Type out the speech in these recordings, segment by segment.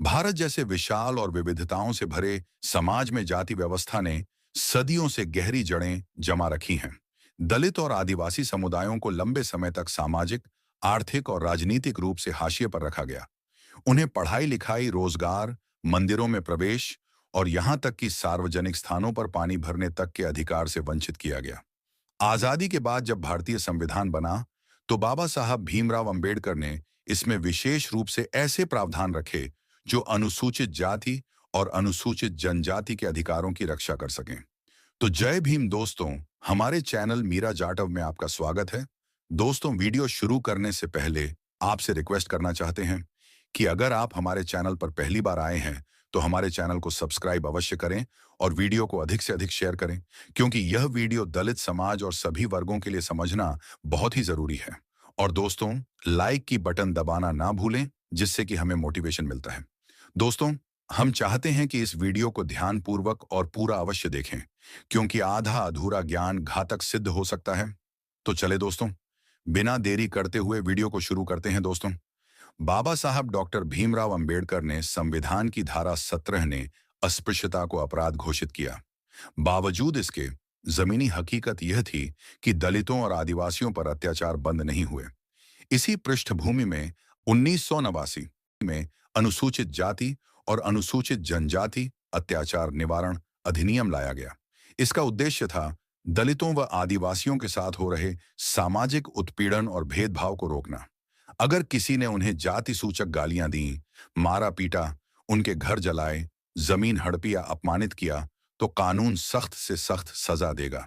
भारत जैसे विशाल और विविधताओं से भरे समाज में जाति व्यवस्था ने सदियों से गहरी जड़ें जमा रखी हैं। दलित और आदिवासी समुदायों को लंबे समय तक सामाजिक, आर्थिक और राजनीतिक रूप से हाशिए पर रखा गया। उन्हें पढ़ाई लिखाई, रोजगार, मंदिरों में प्रवेश और यहां तक कि सार्वजनिक स्थानों पर पानी भरने तक के अधिकार से वंचित किया गया। आजादी के बाद जब भारतीय संविधान बना, तो बाबा साहब भीमराव अंबेडकर ने इसमें विशेष रूप से ऐसे प्रावधान रखे जो अनुसूचित जाति और अनुसूचित जनजाति के अधिकारों की रक्षा कर सकें। तो जय भीम दोस्तों, हमारे चैनल मीरा जाटव में आपका स्वागत है। दोस्तों, वीडियो शुरू करने से पहले आपसे रिक्वेस्ट करना चाहते हैं कि अगर आप हमारे चैनल पर पहली बार आए हैं तो हमारे चैनल को सब्सक्राइब अवश्य करें और वीडियो को अधिक से अधिक शेयर करें, क्योंकि यह वीडियो दलित समाज और सभी वर्गों के लिए समझना बहुत ही जरूरी है। और दोस्तों, लाइक की बटन दबाना ना भूलें, जिससे कि हमें मोटिवेशन मिलता है। दोस्तों, हम चाहते हैं कि इस वीडियो को ध्यानपूर्वक और पूरा अवश्य देखें, क्योंकि आधा अधूरा ज्ञान घातक सिद्ध हो सकता है। तो चले दोस्तों, बिना देरी करते हुए वीडियो को शुरू करते हैं। दोस्तों, बाबा साहब डॉक्टर भीमराव अंबेडकर ने संविधान की धारा 17 ने अस्पृश्यता को अपराध घोषित किया। बावजूद इसके, जमीनी हकीकत यह थी कि दलितों और आदिवासियों पर अत्याचार बंद नहीं हुए। इसी पृष्ठभूमि में 1989 में अनुसूचित जाति और अनुसूचित जनजाति अत्याचार निवारण अधिनियम लाया गया। इसका उद्देश्य था दलितों व आदिवासियों के साथ हो रहे सामाजिक उत्पीड़न और भेदभाव को रोकना। अगर किसी ने उन्हें जाति सूचक गालियां दी, मारा पीटा, उनके घर जलाए, जमीन हड़पी या अपमानित किया, तो कानून सख्त से सख्त सजा देगा।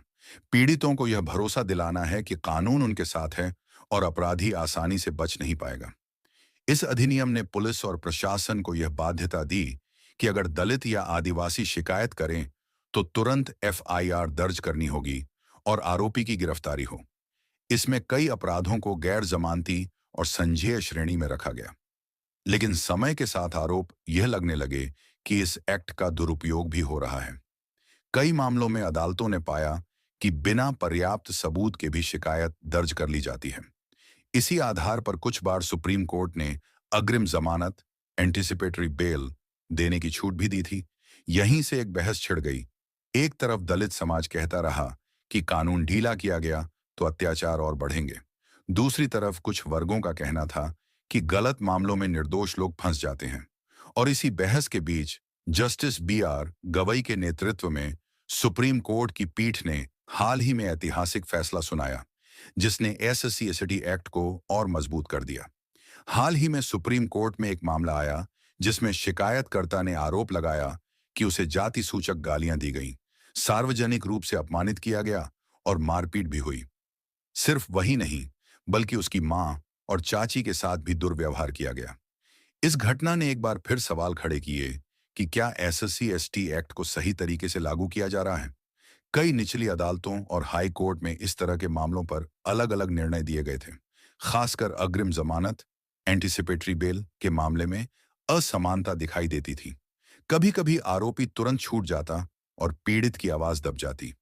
पीड़ितों को यह भरोसा दिलाना है कि कानून उनके साथ है और अपराधी आसानी से बच नहीं पाएगा। इस अधिनियम ने पुलिस और प्रशासन को यह बाध्यता दी कि अगर दलित या आदिवासी शिकायत करें तो तुरंत एफआईआर दर्ज करनी होगी और आरोपी की गिरफ्तारी हो। इसमें कई अपराधों को गैर जमानती और संज्ञेय श्रेणी में रखा गया। लेकिन समय के साथ आरोप यह लगने लगे कि इस एक्ट का दुरुपयोग भी हो रहा है। कई मामलों में अदालतों ने पाया कि बिना पर्याप्त सबूत के भी शिकायत दर्ज कर ली जाती है। इसी आधार पर कुछ बार सुप्रीम कोर्ट ने अग्रिम जमानत, एंटिसिपेटरी बेल देने की छूट भी दी थी। यहीं से एक बहस छिड़ गई। एक तरफ दलित समाज कहता रहा कि कानून ढीला किया गया तो अत्याचार और बढ़ेंगे। दूसरी तरफ कुछ वर्गों का कहना था कि गलत मामलों में निर्दोष लोग फंस जाते हैं। और इसी बहस के बीच जस्टिस बी.आर. गवई के नेतृत्व में सुप्रीम कोर्ट की पीठ ने हाल ही में ऐतिहासिक फैसला सुनाया, जिसने एससी एसटी एक्ट को और मजबूत कर दिया। हाल ही में सुप्रीम कोर्ट में एक मामला आया जिसमें शिकायतकर्ता ने आरोप लगाया कि उसे जाति सूचक गालियां दी गईं, सार्वजनिक रूप से अपमानित किया गया और मारपीट भी हुई। सिर्फ वही नहीं, बल्कि उसकी मां और चाची के साथ भी दुर्व्यवहार किया गया। इस घटना ने एक बार फिर सवाल खड़े किए कि क्या एससी एसटी एक्ट को सही तरीके से लागू किया जा रहा है। कई निचली अदालतों और हाई कोर्ट में इस तरह के मामलों पर अलग अलग निर्णय दिए गए थे। खासकर अग्रिम जमानत, एंटिसिपेटरी बेल के मामले में असमानता दिखाई देती थी। कभी कभी आरोपी तुरंत छूट जाता और पीड़ित की आवाज दब जाती।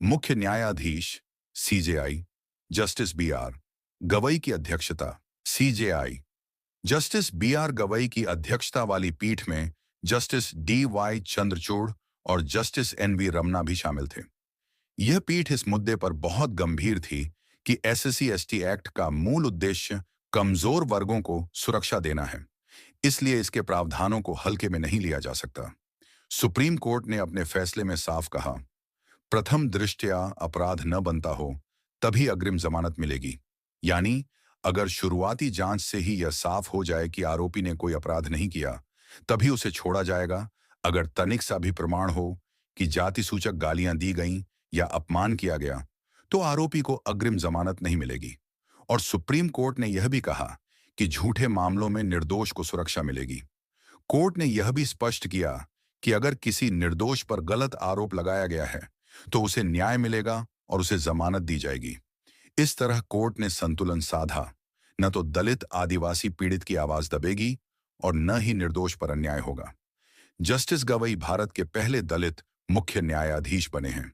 मुख्य न्यायाधीश सीजेआई जस्टिस बी.आर. गवई की अध्यक्षता सीजेआई जस्टिस बी.आर. गवई की अध्यक्षता वाली पीठ में जस्टिस डी.वाई. चंद्रचूड़ और जस्टिस एन.वी. रमना भी शामिल थे। यह पीठ इस मुद्दे पर बहुत गंभीर थी कि एससी एसटी एक्ट का मूल उद्देश्य कमजोर वर्गों को सुरक्षा देना है, इसलिए इसके प्रावधानों को हल्के में नहीं लिया जा सकता। सुप्रीम कोर्ट ने अपने फैसले में साफ कहा, प्रथम दृष्टया अपराध न बनता हो तभी अग्रिम जमानत मिलेगी। यानी अगर शुरुआती जांच से ही यह साफ हो जाए कि आरोपी ने कोई अपराध नहीं किया, तभी उसे छोड़ा जाएगा। अगर तनिक सा भी प्रमाण हो कि जाति सूचक गालियां दी गईं या अपमान किया गया, तो आरोपी को अग्रिम जमानत नहीं मिलेगी। और सुप्रीम कोर्ट ने यह भी कहा कि झूठे मामलों में निर्दोष को सुरक्षा मिलेगी। कोर्ट ने यह भी स्पष्ट किया कि अगर किसी निर्दोष पर गलत आरोप लगाया गया है तो उसे न्याय मिलेगा और उसे जमानत दी जाएगी। इस तरह कोर्ट ने संतुलन साधा। न तो दलित आदिवासी पीड़ित की आवाज दबेगी और न ही निर्दोष पर अन्याय होगा। जस्टिस गवई भारत के पहले दलित मुख्य न्यायाधीश बने हैं।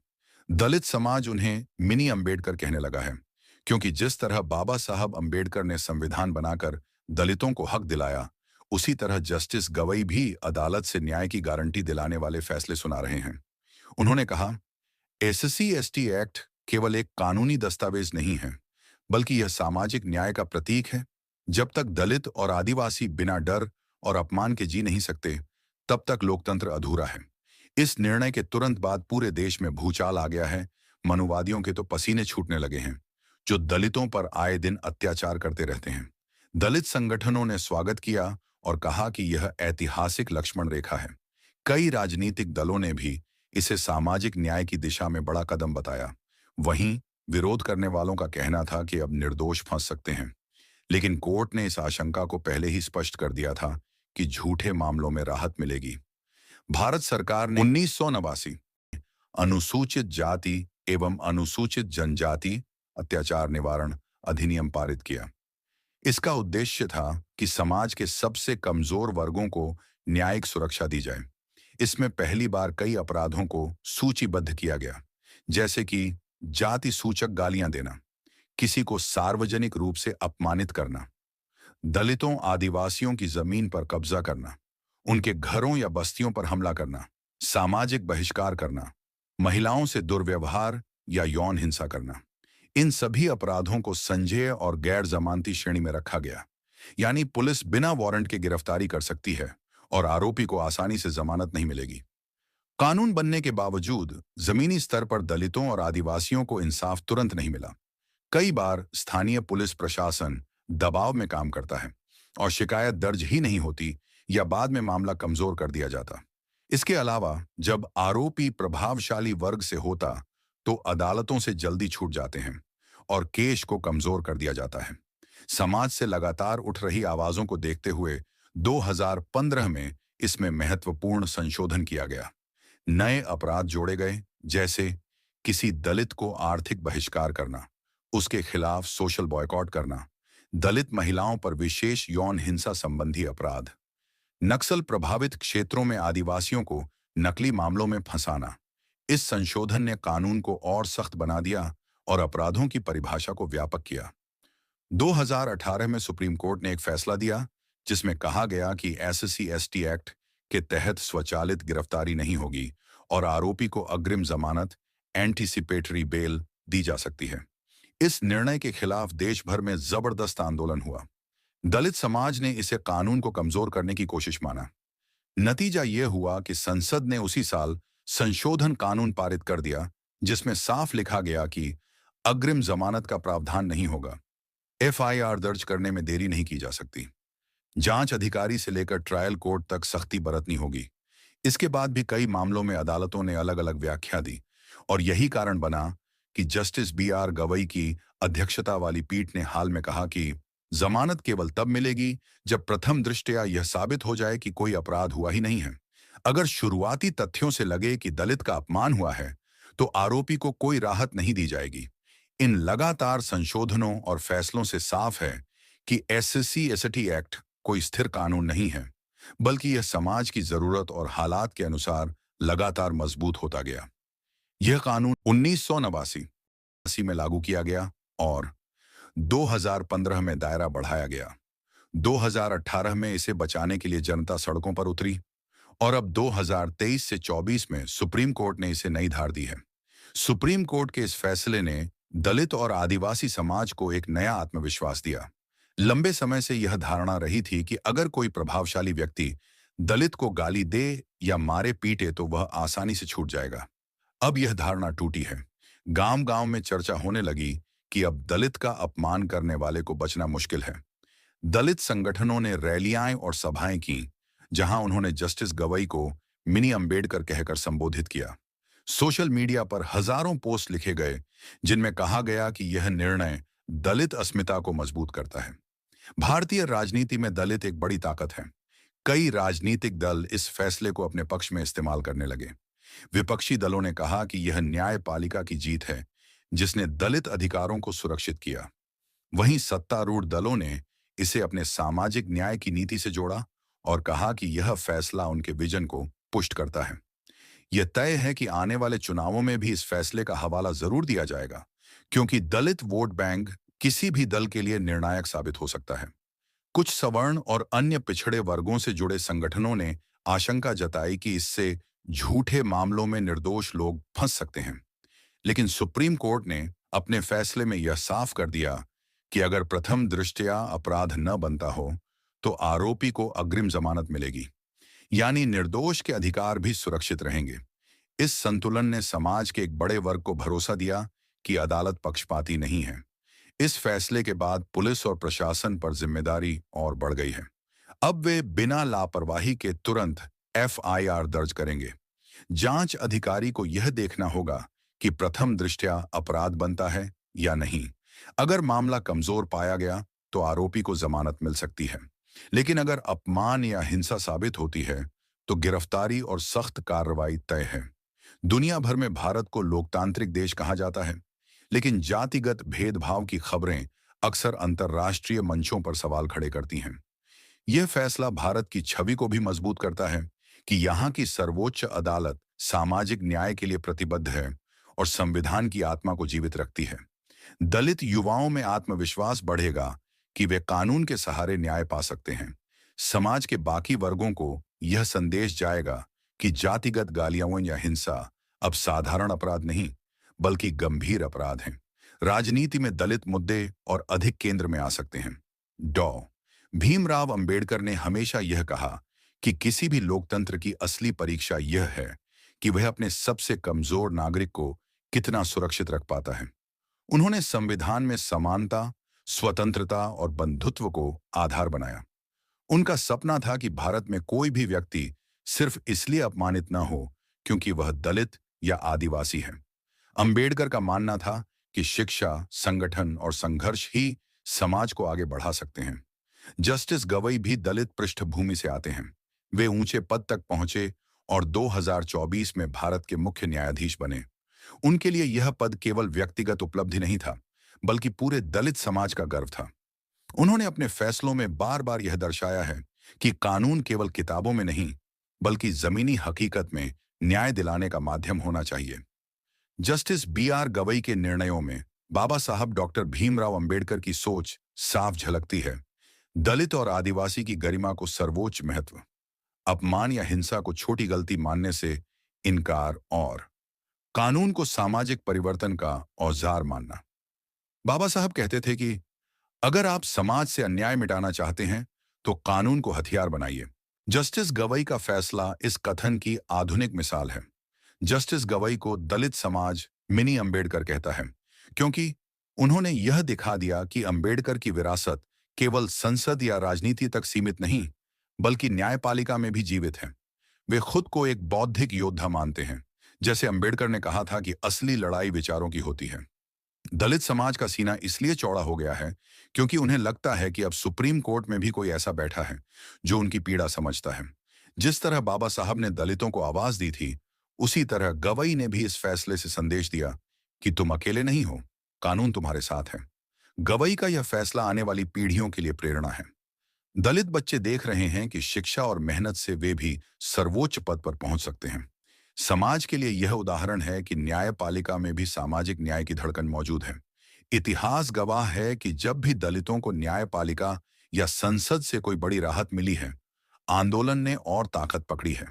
दलित समाज उन्हें मिनी अंबेडकर कहने लगा है, क्योंकि जिस तरह बाबा साहब अंबेडकर ने संविधान बनाकर दलितों को हक दिलाया, उसी तरह जस्टिस गवई भी अदालत से न्याय की गारंटी दिलाने वाले फैसले सुना रहे हैं। उन्होंने कहा, एससी एसटी एक्ट केवल एक कानूनी दस्तावेज नहीं है, बल्कि यह सामाजिक न्याय का प्रतीक है। जब तक दलित और आदिवासी बिना डर और अपमान के जी नहीं सकते, तब तक लोकतंत्र अधूरा है। इस निर्णय के तुरंत बाद पूरे देश में भूचाल आ गया है। मनुवादियों के तो पसीने छूटने लगे हैं, जो दलितों पर आए दिन अत्याचार करते रहते हैं। दलित संगठनों ने स्वागत किया और कहा कि यह ऐतिहासिक लक्ष्मण रेखा है। कई राजनीतिक दलों ने भी इसे सामाजिक न्याय की दिशा में बड़ा कदम बताया। वहीं विरोध करने वालों का कहना था कि अब निर्दोष फंस सकते हैं, लेकिन कोर्ट ने इस आशंका को पहले ही स्पष्ट कर दिया था कि झूठे मामलों में राहत मिलेगी। भारत सरकार ने 1989 अनुसूचित जाति एवं अनुसूचित जनजाति अत्याचार निवारण अधिनियम पारित किया। इसका उद्देश्य था कि समाज के सबसे कमजोर वर्गों को न्यायिक सुरक्षा दी जाए। इसमें पहली बार कई अपराधों को सूचीबद्ध किया गया, जैसे कि जाति सूचक गालियां देना, किसी को सार्वजनिक रूप से अपमानित करना, दलितों आदिवासियों की जमीन पर कब्जा करना, उनके घरों या बस्तियों पर हमला करना, सामाजिक बहिष्कार करना, महिलाओं से दुर्व्यवहार या यौन हिंसा करना। इन सभी अपराधों को संज्ञेय और गैर जमानती श्रेणी में रखा गया, यानी पुलिस बिना वारंट के गिरफ्तारी कर सकती है और आरोपी को आसानी से जमानत नहीं मिलेगी। कानून बनने के बावजूद जमीनी स्तर पर दलितों और आदिवासियों को इंसाफ तुरंत नहीं मिला। कई बार स्थानीय पुलिस प्रशासन दबाव में काम करता है और शिकायत दर्ज ही नहीं होती या बाद में मामला कमजोर कर दिया जाता। इसके अलावा जब आरोपी प्रभावशाली वर्ग से होता तो अदालतों से जल्दी छूट जाते हैं और केस को कमजोर कर दिया जाता है। समाज से लगातार उठ रही आवाजों को देखते हुए 2015 में इसमें महत्वपूर्ण संशोधन किया गया। नए अपराध जोड़े गए, जैसे किसी दलित को आर्थिक बहिष्कार करना, उसके खिलाफ सोशल बॉयकॉट करना, दलित महिलाओं पर विशेष यौन हिंसा संबंधी अपराध, नक्सल प्रभावित क्षेत्रों में आदिवासियों को नकली मामलों में फंसाना। इस संशोधन ने कानून को और सख्त बना दिया और अपराधों की परिभाषा को व्यापक किया। 2018 में सुप्रीम कोर्ट ने एक फैसला दिया जिसमें कहा गया कि एससी एसटी एक्ट के तहत स्वचालित गिरफ्तारी नहीं होगी और आरोपी को अग्रिम जमानत एंटीसिपेटरी बेल दी जा सकती है। इस निर्णय के खिलाफ देश भर में जबरदस्त आंदोलन हुआ। दलित समाज ने इसे कानून को कमजोर करने की कोशिश माना। नतीजा यह हुआ कि संसद ने उसी साल संशोधन कानून पारित कर दिया, जिसमें साफ लिखा गया कि अग्रिम जमानत का प्रावधान नहीं होगा। एफआईआर दर्ज करने में देरी नहीं की जा सकती। जांच अधिकारी से लेकर ट्रायल कोर्ट तक सख्ती बरतनी होगी। इसके बाद भी कई मामलों में अदालतों ने अलग अलग व्याख्या दी और यही कारण बना कि जस्टिस बीआर गवई की अध्यक्षता वाली पीठ ने हाल में कहा कि जमानत केवल तब मिलेगी जब प्रथम दृष्टया यह साबित हो जाए कि कोई अपराध हुआ ही नहीं है। अगर शुरुआती तथ्यों से लगे कि दलित का अपमान हुआ है, तो आरोपी को कोई राहत नहीं दी जाएगी। इन लगातार संशोधनों और फैसलों से साफ है कि एससी एसटी एक्ट कोई स्थिर कानून नहीं है, बल्कि यह समाज की जरूरत और हालात के अनुसार लगातार मजबूत होता गया। यह कानून 1989 में लागू किया गया और 2015 में दायरा बढ़ाया गया। 2018 में इसे बचाने के लिए जनता सड़कों पर उतरी और अब 2023 से 24 में सुप्रीम कोर्ट ने इसे नई धार दी है। सुप्रीम कोर्ट के इस फैसले ने दलित और आदिवासी समाज को एक नया आत्मविश्वास दिया। लंबे समय से यह धारणा रही थी कि अगर कोई प्रभावशाली व्यक्ति दलित को गाली दे या मारे पीटे तो वह आसानी से छूट जाएगा। अब यह धारणा टूटी है। गांव-गांव में चर्चा होने लगी कि अब दलित का अपमान करने वाले को बचना मुश्किल है। दलित संगठनों ने रैलियां और सभाएं की, जहां उन्होंने जस्टिस गवई को मिनी अंबेडकर कहकर संबोधित किया। सोशल मीडिया पर हजारों पोस्ट लिखे गए, जिनमें कहा गया कि यह निर्णय दलित अस्मिता को मजबूत करता है। भारतीय राजनीति में दलित एक बड़ी ताकत है। कई राजनीतिक दल इस फैसले को अपने पक्ष में इस्तेमाल करने लगे। विपक्षी दलों ने कहा कि यह न्यायपालिका की जीत है, जिसने दलित अधिकारों को सुरक्षित किया। वहीं सत्तारूढ़ दलों ने इसे अपने सामाजिक न्याय की नीति से जोड़ा और कहा कि यह फैसला उनके विजन को पुष्ट करता है। यह तय है कि आने वाले चुनावों में भी इस फैसले का हवाला जरूर दिया जाएगा, क्योंकि दलित वोट बैंक किसी भी दल के लिए निर्णायक साबित हो सकता है। कुछ सवर्ण और अन्य पिछड़े वर्गों से जुड़े संगठनों ने आशंका जताई कि इससे झूठे मामलों में निर्दोष लोग फंस सकते हैं। लेकिन सुप्रीम कोर्ट ने अपने फैसले में यह साफ कर दिया कि अगर प्रथम दृष्टया अपराध न बनता हो तो आरोपी को अग्रिम जमानत मिलेगी, यानी निर्दोष के अधिकार भी सुरक्षित रहेंगे। इस संतुलन ने समाज के एक बड़े वर्ग को भरोसा दिया कि अदालत पक्षपाती नहीं है। इस फैसले के बाद पुलिस और प्रशासन पर जिम्मेदारी और बढ़ गई है। अब वे बिना लापरवाही के तुरंत एफआईआर दर्ज करेंगे। जांच अधिकारी को यह देखना होगा कि प्रथम दृष्टया अपराध बनता है या नहीं। अगर मामला कमजोर पाया गया तो आरोपी को जमानत मिल सकती है, लेकिन अगर अपमान या हिंसा साबित होती है तो गिरफ्तारी और सख्त कार्रवाई तय है। दुनिया भर में भारत को लोकतांत्रिक देश कहा जाता है, लेकिन जातिगत भेदभाव की खबरें अक्सर अंतर्राष्ट्रीय मंचों पर सवाल खड़े करती हैं। यह फैसला भारत की छवि को भी मजबूत करता है कि यहाँ की सर्वोच्च अदालत सामाजिक न्याय के लिए प्रतिबद्ध है और संविधान की आत्मा को जीवित रखती है। दलित युवाओं में आत्मविश्वास बढ़ेगा कि वे कानून के सहारे न्याय पा सकते हैं। समाज के बाकी वर्गों को यह संदेश जाएगा कि जातिगत गालियां या हिंसा अब साधारण अपराध नहीं, बल्कि गंभीर अपराध हैं। राजनीति में दलित मुद्दे और अधिक केंद्र में आ सकते हैं। डॉ भीमराव अंबेडकर ने हमेशा यह कहा कि किसी भी लोकतंत्र की असली परीक्षा यह है कि वह अपने सबसे कमजोर नागरिक को कितना सुरक्षित रख पाता है। उन्होंने संविधान में समानता, स्वतंत्रता और बंधुत्व को आधार बनाया। उनका सपना था कि भारत में कोई भी व्यक्ति सिर्फ इसलिए अपमानित न हो क्योंकि वह दलित या आदिवासी है। अंबेडकर का मानना था कि शिक्षा, संगठन और संघर्ष ही समाज को आगे बढ़ा सकते हैं। जस्टिस गवई भी दलित पृष्ठभूमि से आते हैं। वे ऊंचे पद तक पहुंचे और 2024 में भारत के मुख्य न्यायाधीश बने। उनके लिए यह पद केवल व्यक्तिगत उपलब्धि नहीं था, बल्कि पूरे दलित समाज का गर्व था। उन्होंने अपने फैसलों में बार बार यह दर्शाया है कि कानून केवल किताबों में नहीं, बल्कि जमीनी हकीकत में न्याय दिलाने का माध्यम होना चाहिए। Justice B R. गवई के निर्णयों में बाबा साहब डॉक्टर भीमराव अंबेडकर की सोच साफ झलकती है। दलित और आदिवासी की गरिमा को सर्वोच्च महत्व, अपमान या हिंसा को छोटी गलती मानने से इनकार और कानून को सामाजिक परिवर्तन का औजार मानना। बाबा साहब कहते थे कि अगर आप समाज से अन्याय मिटाना चाहते हैं तो कानून को हथियार बनाइए। जस्टिस गवई का फैसला इस कथन की आधुनिक मिसाल है। जस्टिस गवई को दलित समाज मिनी अंबेडकर कहता है, क्योंकि उन्होंने यह दिखा दिया कि अंबेडकर की विरासत केवल संसद या राजनीति तक सीमित नहीं, बल्कि न्यायपालिका में भी जीवित है। वे खुद को एक बौद्धिक योद्धा मानते हैं। जैसे अंबेडकर ने कहा था कि असली लड़ाई विचारों की होती है। दलित समाज का सीना इसलिए चौड़ा हो गया है क्योंकि उन्हें लगता है कि अब सुप्रीम कोर्ट में भी कोई ऐसा बैठा है जो उनकी पीड़ा समझता है। जिस तरह बाबा साहब ने दलितों को आवाज दी थी, उसी तरह गवई ने भी इस फैसले से संदेश दिया कि तुम अकेले नहीं हो, कानून तुम्हारे साथ है। गवई का यह फैसला आने वाली पीढ़ियों के लिए प्रेरणा है। दलित बच्चे देख रहे हैं कि शिक्षा और मेहनत से वे भी सर्वोच्च पद पर पहुंच सकते हैं। समाज के लिए यह उदाहरण है कि न्यायपालिका में भी सामाजिक न्याय की धड़कन मौजूद है। इतिहास गवाह है कि जब भी दलितों को न्यायपालिका या संसद से कोई बड़ी राहत मिली है, आंदोलन ने और ताकत पकड़ी है।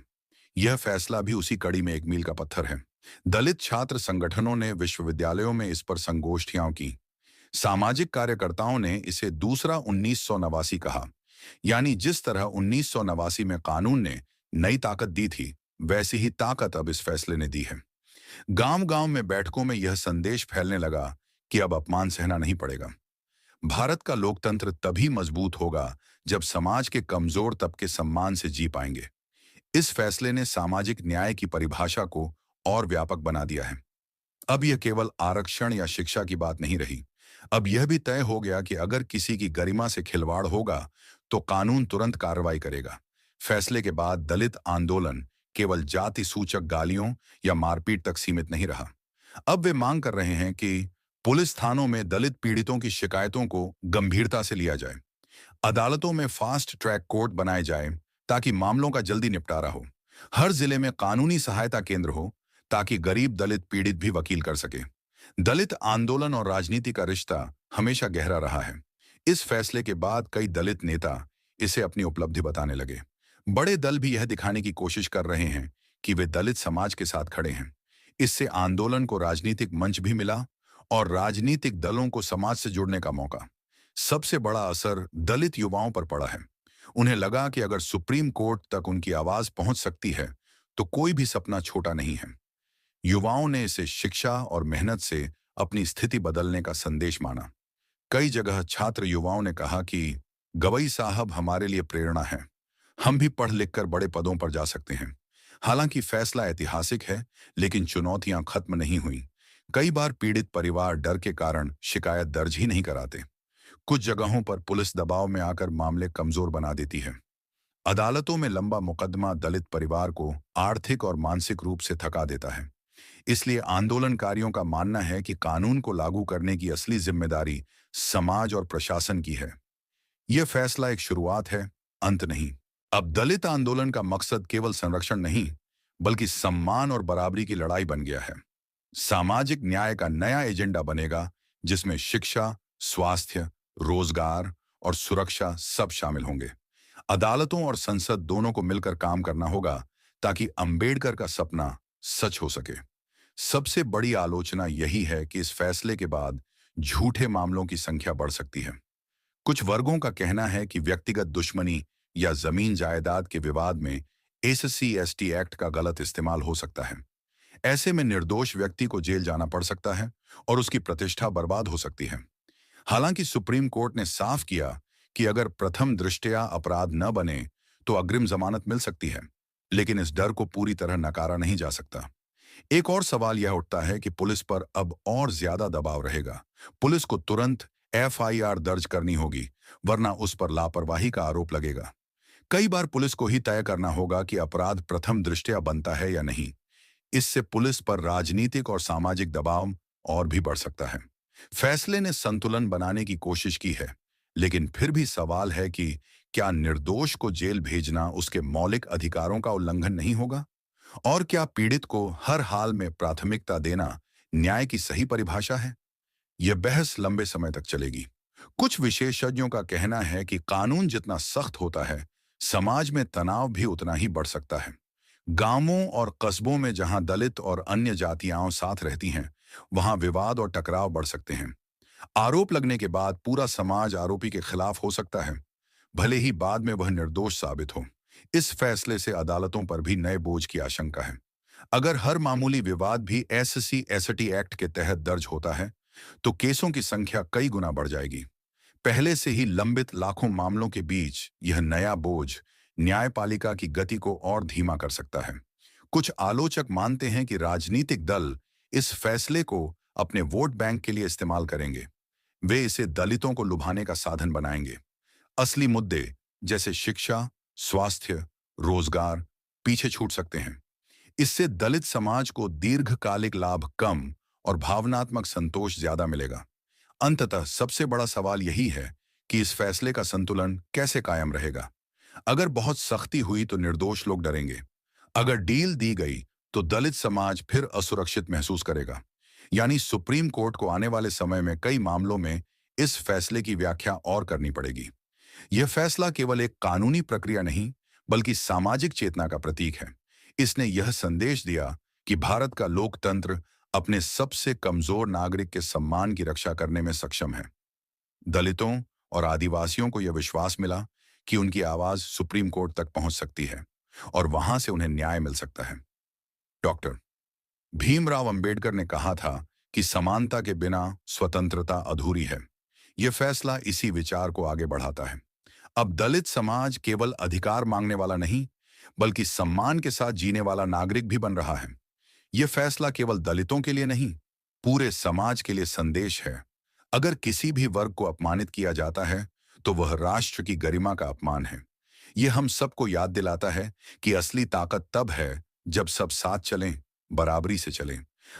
यह फैसला भी उसी कड़ी में एक मील का पत्थर है। दलित छात्र संगठनों ने विश्वविद्यालयों में इस पर संगोष्ठियां की। सामाजिक कार्यकर्ताओं ने इसे दूसरा 1989 कहा, यानी जिस तरह 1989 में कानून ने नई ताकत दी थी, वैसी ही ताकत अब इस फैसले ने दी है। गांव-गांव में बैठकों में यह संदेश फैलने लगा कि अब अपमान सहना नहीं पड़ेगा। भारत का लोकतंत्र तभी मजबूत होगा जब समाज के कमजोर तबके सम्मान से जी पाएंगे। इस फैसले ने सामाजिक न्याय की परिभाषा को और व्यापक बना दिया है। अब यह केवल आरक्षण या शिक्षा की बात नहीं रही। अब यह भी तय हो गया कि अगर किसी की गरिमा से खिलवाड़ होगा तो कानून तुरंत कार्रवाई करेगा। फैसले के बाद दलित आंदोलन केवल जाति सूचक गालियों या मारपीट तक सीमित नहीं रहा। अब वे मांग कर रहे हैं कि पुलिस थानों में दलित पीड़ितों की शिकायतों को गंभीरता से लिया जाए। अदालतों में फास्ट ट्रैक कोर्ट बनाए जाए ताकि मामलों का जल्दी निपटारा हो। हर जिले में कानूनी सहायता केंद्र हो ताकि गरीब दलित पीड़ित भी वकील कर सके। दलित आंदोलन और राजनीति का रिश्ता हमेशा गहरा रहा है। इस फैसले के बाद कई दलित नेता इसे अपनी उपलब्धि बताने लगे। बड़े दल भी यह दिखाने की कोशिश कर रहे हैं कि वे दलित समाज के साथ खड़े हैं। इससे आंदोलन को राजनीतिक मंच भी मिला और राजनीतिक दलों को समाज से जुड़ने का मौका। सबसे बड़ा असर दलित युवाओं पर पड़ा है। उन्हें लगा कि अगर सुप्रीम कोर्ट तक उनकी आवाज पहुंच सकती है तो कोई भी सपना छोटा नहीं है। युवाओं ने इसे शिक्षा और मेहनत से अपनी स्थिति बदलने का संदेश माना। कई जगह छात्र युवाओं ने कहा कि गवई साहब हमारे लिए प्रेरणा है, हम भी पढ़ लिख कर बड़े पदों पर जा सकते हैं। हालांकि फैसला ऐतिहासिक है, लेकिन चुनौतियां खत्म नहीं हुई। कई बार पीड़ित परिवार डर के कारण शिकायत दर्ज ही नहीं कराते। कुछ जगहों पर पुलिस दबाव में आकर मामले कमजोर बना देती है। अदालतों में लंबा मुकदमा दलित परिवार को आर्थिक और मानसिक रूप से थका देता है। इसलिए आंदोलनकारियों का मानना है कि कानून को लागू करने की असली जिम्मेदारी समाज और प्रशासन की है। यह फैसला एक शुरुआत है, अंत नहीं। अब दलित आंदोलन का मकसद केवल संरक्षण नहीं, बल्कि सम्मान और बराबरी की लड़ाई बन गया है। सामाजिक न्याय का नया एजेंडा बनेगा, जिसमें शिक्षा, स्वास्थ्य, रोजगार और सुरक्षा सब शामिल होंगे। अदालतों और संसद दोनों को मिलकर काम करना होगा ताकि अंबेडकर का सपना सच हो सके। सबसे बड़ी आलोचना यही है कि इस फैसले के बाद झूठे मामलों की संख्या बढ़ सकती है। कुछ वर्गों का कहना है कि व्यक्तिगत दुश्मनी या जमीन जायदाद के विवाद में एससी/एसटी एक्ट का गलत इस्तेमाल हो सकता है। ऐसे में निर्दोष व्यक्ति को जेल जाना पड़ सकता है और उसकी प्रतिष्ठा बर्बाद हो सकती है। हालांकि सुप्रीम कोर्ट ने साफ किया कि अगर प्रथम दृष्टया अपराध न बने तो अग्रिम जमानत मिल सकती है, लेकिन इस डर को पूरी तरह नकारा नहीं जा सकता। एक और सवाल यह उठता है कि पुलिस पर अब और ज्यादा दबाव रहेगा। पुलिस को तुरंत एफआईआर दर्ज करनी होगी, वरना उस पर लापरवाही का आरोप लगेगा। कई बार पुलिस को ही तय करना होगा कि अपराध प्रथम दृष्टया बनता है या नहीं। इससे पुलिस पर राजनीतिक और सामाजिक दबाव और भी बढ़ सकता है। फैसले ने संतुलन बनाने की कोशिश की है, लेकिन फिर भी सवाल है कि क्या निर्दोष को जेल भेजना उसके मौलिक अधिकारों का उल्लंघन नहीं होगा? और क्या पीड़ित को हर हाल में प्राथमिकता देना न्याय की सही परिभाषा है? यह बहस लंबे समय तक चलेगी। कुछ विशेषज्ञों का कहना है कि कानून जितना सख्त होता है, समाज में तनाव भी उतना ही बढ़ सकता है। गांवों और कस्बों में जहां दलित और अन्य जातियां साथ रहती हैं, वहां विवाद और टकराव बढ़ सकते हैं। आरोप लगने के बाद पूरा समाज आरोपी के खिलाफ हो सकता है, भले ही बाद में वह निर्दोष साबित हो। इस फैसले से अदालतों पर भी नए बोझ की आशंका है। अगर हर मामूली विवाद भी एससी/एसटी एक्ट के तहत दर्ज होता है, तो केसों की संख्या कई गुना बढ़ जाएगी। पहले से ही लंबित लाखों मामलों के बीच यह नया बोझ न्यायपालिका की गति को और धीमा कर सकता है। कुछ आलोचक मानते हैं कि राजनीतिक दल इस फैसले को अपने वोट बैंक के लिए इस्तेमाल करेंगे। वे इसे दलितों को लुभाने का साधन बनाएंगे। असली मुद्दे जैसे शिक्षा, स्वास्थ्य, रोजगार पीछे छूट सकते हैं। इससे दलित समाज को दीर्घकालिक लाभ कम और भावनात्मक संतोष ज्यादा मिलेगा। अंततः सबसे बड़ा सवाल यही है कि इस फैसले का संतुलन कैसे कायम रहेगा। अगर बहुत सख्ती हुई तो निर्दोष लोग डरेंगे। अगर डील दी गई तो दलित समाज फिर असुरक्षित महसूस करेगा। यानी सुप्रीम कोर्ट को आने वाले समय में कई मामलों में इस फैसले की व्याख्या और करनी पड़ेगी। यह फैसला केवल एक कानूनी प्रक्रिया नहीं, बल्कि सामाजिक चेतना का प्रतीक है। इसने यह संदेश दिया कि भारत का लोकतंत्र अपने सबसे कमजोर नागरिक के सम्मान की रक्षा करने में सक्षम है। दलितों और आदिवासियों को यह विश्वास मिला कि उनकी आवाज सुप्रीम कोर्ट तक पहुंच सकती है और वहां से उन्हें न्याय मिल सकता है। डॉक्टर भीमराव अंबेडकर ने कहा था कि समानता के बिना स्वतंत्रता अधूरी है। यह फैसला इसी विचार को आगे बढ़ाता है। अब दलित समाज केवल अधिकार मांगने वाला नहीं, बल्कि सम्मान के साथ जीने वाला नागरिक भी बन रहा है। यह फैसला केवल दलितों के लिए नहीं, पूरे समाज के लिए संदेश है। अगर किसी भी वर्ग को अपमानित किया जाता है, तो वह राष्ट्र की गरिमा का अपमान है। यह हम सबको याद दिलाता है कि असली ताकत तब है जब सब साथ चलें, बराबरी से चलें।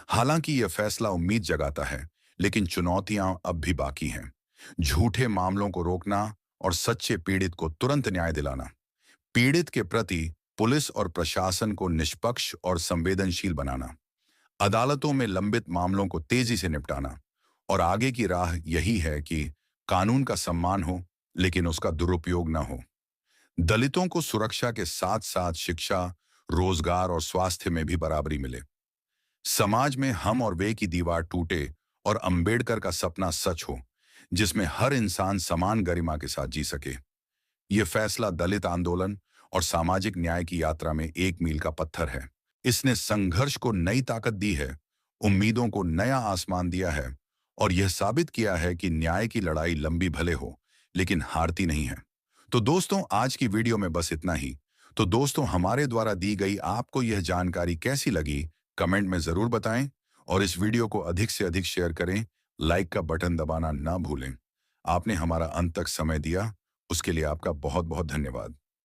हालांकि यह फैसला उम्मीद जगाता है, लेकिन चुनौतियां अब भी बाकी हैं। झूठे मामलों को रोकना और सच्चे पीड़ित को तुरंत न्याय दिलाना। पीड़ित के प्रति पुलिस और प्रशासन को निष्पक्ष और संवेदनशील बनाना। अदालतों में लंबित मामलों को तेजी से निपटाना। और आगे की राह यही है कि कानून का सम्मान हो, लेकिन उसका दुरुपयोग न हो। दलितों को सुरक्षा के साथ साथ शिक्षा, रोजगार और स्वास्थ्य में भी बराबरी मिले। समाज में हम और वे की दीवार टूटे और अंबेडकर का सपना सच हो, जिसमें हर इंसान समान गरिमा के साथ जी सके। यह फैसला दलित आंदोलन और सामाजिक न्याय की यात्रा में एक मील का पत्थर है। इसने संघर्ष को नई ताकत दी है, उम्मीदों को नया आसमान दिया है और यह साबित किया है कि न्याय की लड़ाई लंबी भले हो, लेकिन हारती नहीं है। तो दोस्तों, आज की वीडियो में बस इतना ही। तो दोस्तों, हमारे द्वारा दी गई आपको यह जानकारी कैसी लगी, कमेंट में जरूर बताएं और इस वीडियो को अधिक से अधिक शेयर करें। लाइक का बटन दबाना ना भूलें। आपने हमारा अंत तक समय दिया, उसके लिए आपका बहुत बहुत धन्यवाद।